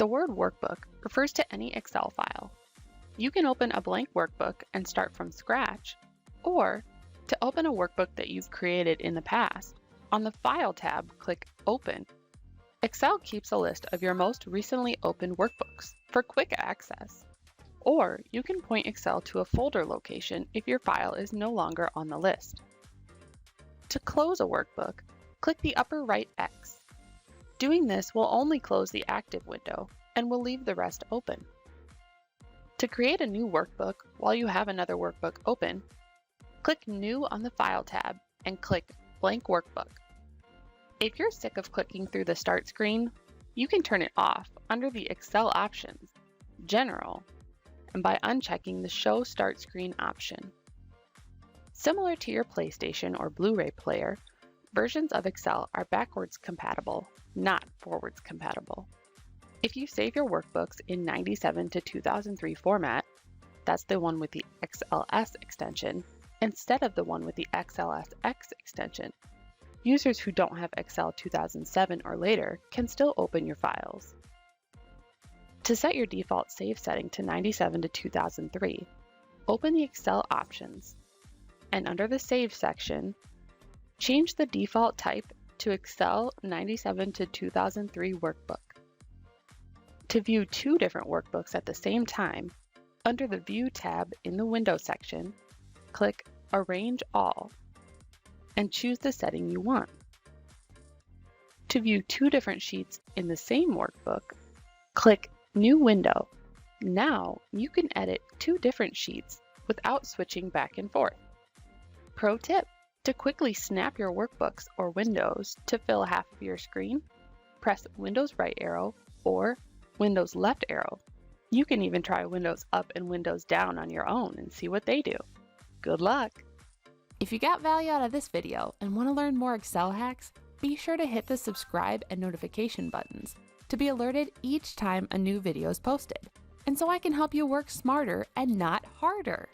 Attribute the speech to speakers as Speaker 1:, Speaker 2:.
Speaker 1: The word workbook refers to any Excel file. You can open a blank workbook and start from scratch, or to open a workbook that you've created in the past, on the File tab, click Open. Excel keeps a list of your most recently opened workbooks for quick access. Or you can point Excel to a folder location if your file is no longer on the list. To close a workbook, click the upper right X. Doing this will only close the active window and will leave the rest open. To create a new workbook while you have another workbook open, click New on the File tab and click Blank Workbook. If you're sick of clicking through the Start screen, you can turn it off under the Excel options, General, and by unchecking the Show Start Screen option. Similar to your PlayStation or Blu-ray player, versions of Excel are backwards compatible, not forwards compatible. If you save your workbooks in 97 to 2003 format, that's the one with the XLS extension, instead of the one with the XLSX extension, users who don't have Excel 2007 or later can still open your files. To set your default save setting to 97 to 2003, open the Excel options, and under the Save section, change the default type to Excel 97 to 2003 Workbook. To view two different workbooks at the same time, under the View tab in the Window section, click Arrange All and choose the setting you want. To view two different sheets in the same workbook, click New Window. Now you can edit two different sheets without switching back and forth. Pro tip: to quickly snap your workbooks or windows to fill half of your screen, press Windows right arrow or Windows left arrow. You can even try Windows up and Windows down on your own and see what they do. Good luck!
Speaker 2: If you got value out of this video and want to learn more Excel hacks, be sure to hit the subscribe and notification buttons to be alerted each time a new video is posted, and so I can help you work smarter and not harder.